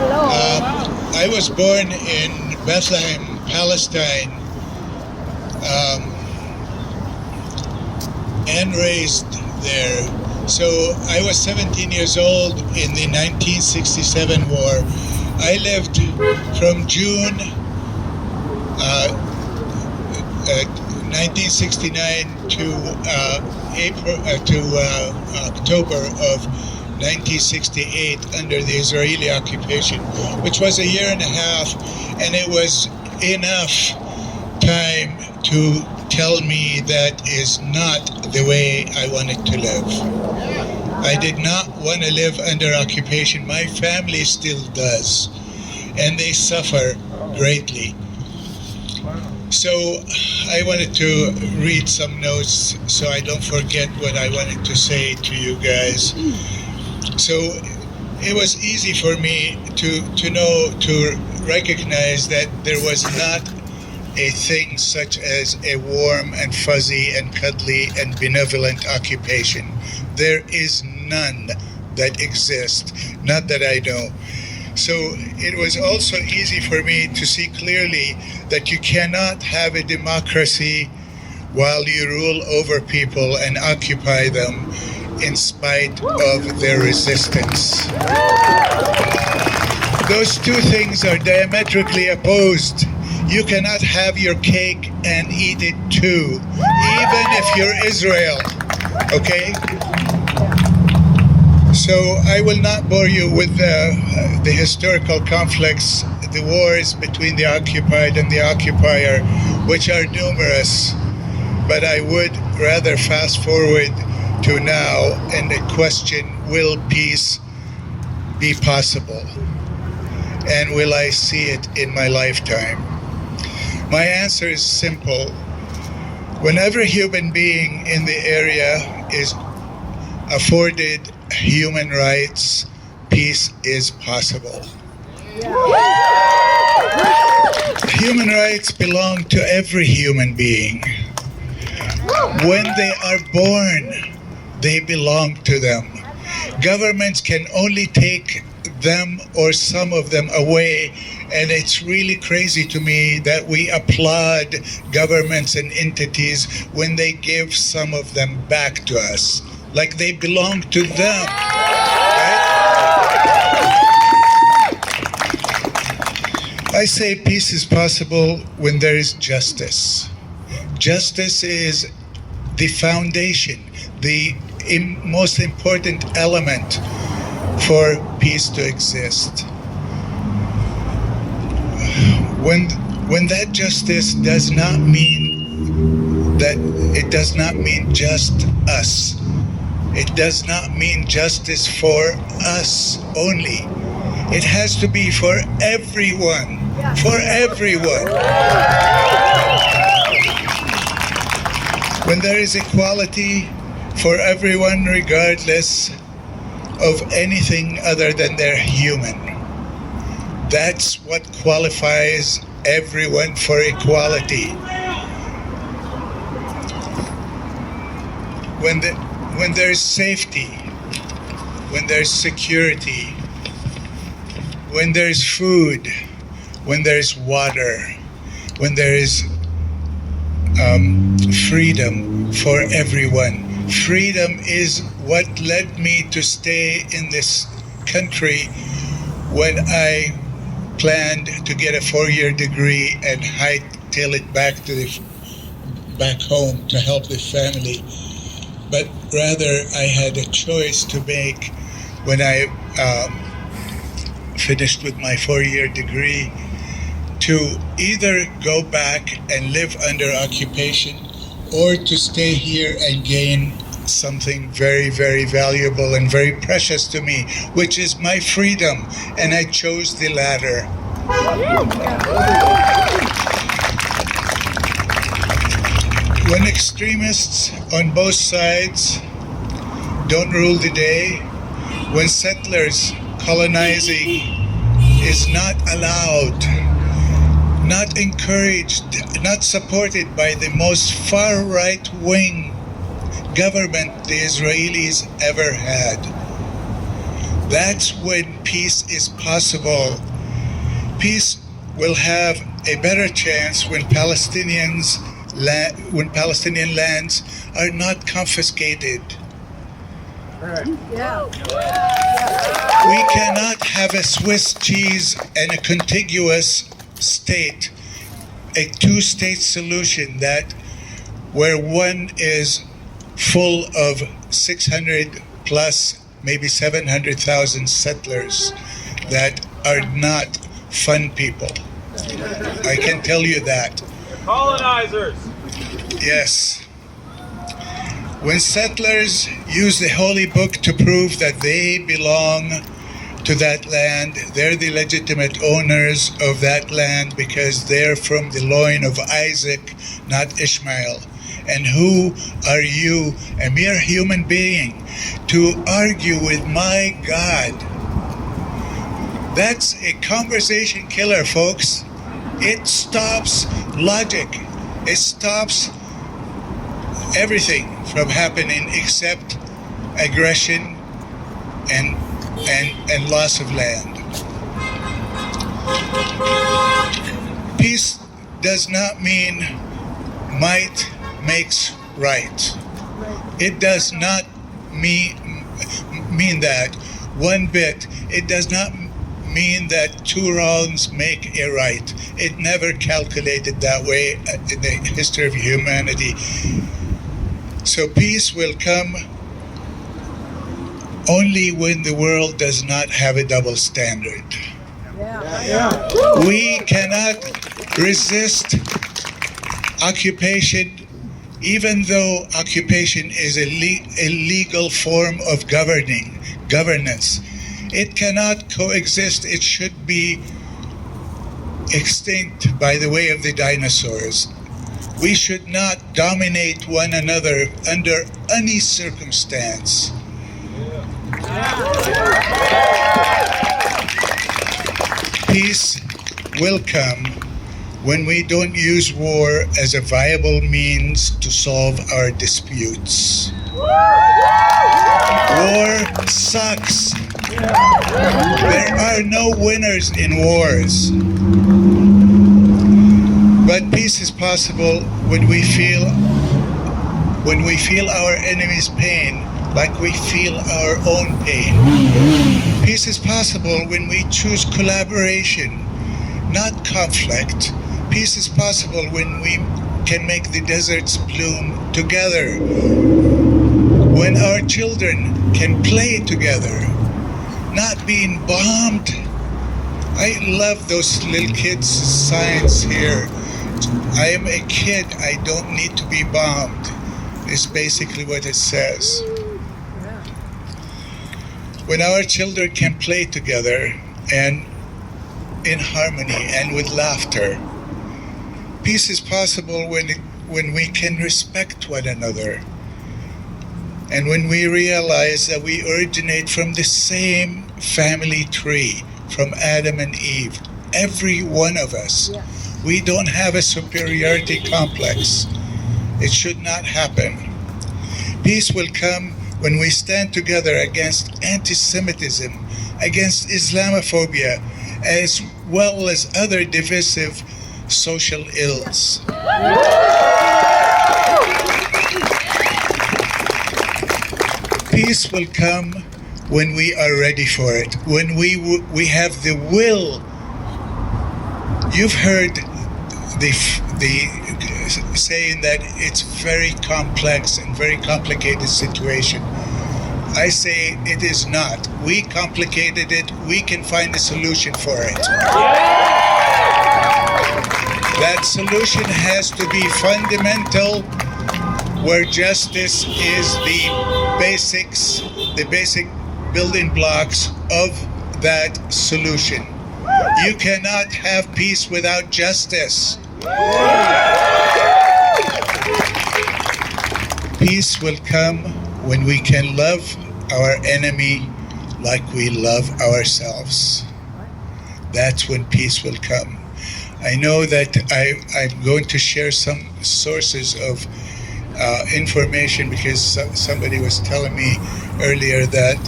I was born in Bethlehem, Palestine, and raised there. So I was 17 years old in the 1967 war. I lived from June 1969 to October of 1968 under the Israeli occupation, which was a year and a half, and it was enough time to tell me that is not the way I wanted to live. I did not want to live under occupation. My family still does, and they suffer greatly. So I wanted to read some notes so I don't forget what I wanted to say to you guys. So it was easy for me to know, to recognize that there was not a thing such as a warm and fuzzy and cuddly and benevolent occupation. There is none that exists, not that I know. So it was also easy for me to see clearly that you cannot have a democracy while you rule over people and occupy them in spite of their resistance. Those two things are diametrically opposed. You cannot have your cake and eat it too, even if you're Israel, okay? So I will not bore you with the historical conflicts, the wars between the occupied and the occupier, which are numerous, but I would rather fast forward to now and the question, will peace be possible? And will I see it in my lifetime? My answer is simple. Whenever a human being in the area is afforded human rights, peace is possible. Human rights belong to every human being. When they are born, they belong to them. Governments can only take them or some of them away, and it's really crazy to me that we applaud governments and entities when they give some of them back to us, like they belong to them. Right? I say peace is possible when there is justice. Justice is the foundation, the most important element for peace to exist. When that justice does not mean that, it does not mean just us. It does not mean justice for us only. It has to be for everyone. For everyone. When there is equality for everyone, regardless of anything other than they're human. That's what qualifies everyone for equality. When there's safety, when there's security, when there's food, when there's water, when there is freedom for everyone. Freedom is what led me to stay in this country when I planned to get a 4-year degree and hightail it back home to help the family. But rather, I had a choice to make when I finished with my 4-year degree to either go back and live under occupation or to stay here and gain something very, very valuable and very precious to me, which is my freedom, and I chose the latter. When extremists on both sides don't rule the day, when settlers colonizing is not allowed, not encouraged, not supported by the most far right-wing government the Israelis ever had, That's when peace is possible. Peace will have a better chance when Palestinian lands are not confiscated. We cannot have a Swiss cheese and a contiguous state, a two-state solution where one is full of 600 plus, maybe 700,000 settlers that are not fun people. I can tell you that. Colonizers. Yes. When settlers use the Holy Book to prove that they belong to that land, they're the legitimate owners of that land because they're from the loin of Isaac, not Ishmael. And who are you, a mere human being, to argue with my God? That's a conversation killer, folks. It stops logic. It stops everything from happening except aggression and loss of land. Peace does not mean might makes right. It does not mean that one bit. It does not mean that two wrongs make a right. It never calculated that way in the history of humanity. So peace will come only when the world does not have a double standard. We cannot resist occupation, even though occupation is a legal form of governance. It cannot coexist. It should be extinct by the way of the dinosaurs. We should not dominate one another under any circumstance. Peace will come when we don't use war as a viable means to solve our disputes. War sucks. There are no winners in wars. But peace is possible when we feel our enemy's pain like we feel our own pain. Peace is possible when we choose collaboration, not conflict. Peace is possible when we can make the deserts bloom together, when our children can play together, not being bombed. I love those little kids' signs here. I am a kid, I don't need to be bombed. It's basically what it says. When our children can play together and in harmony and with laughter, peace is possible when we can respect one another and when we realize that we originate from the same family tree, from Adam and Eve, every one of us. Yeah. We don't have a superiority complex. It should not happen. Peace will come when we stand together against anti-Semitism, against Islamophobia, as well as other divisive social ills. Peace will come when we are ready for it, when we have the will. You've heard the saying that it's very complex and very complicated situation. I say it is not. We complicated it. We can find a solution for it. That solution has to be fundamental, where justice is the basic building blocks of that solution. You cannot have peace without justice. Peace will come when we can love our enemy like we love ourselves. That's when peace will come. I know that I'm going to share some sources of information because somebody was telling me earlier that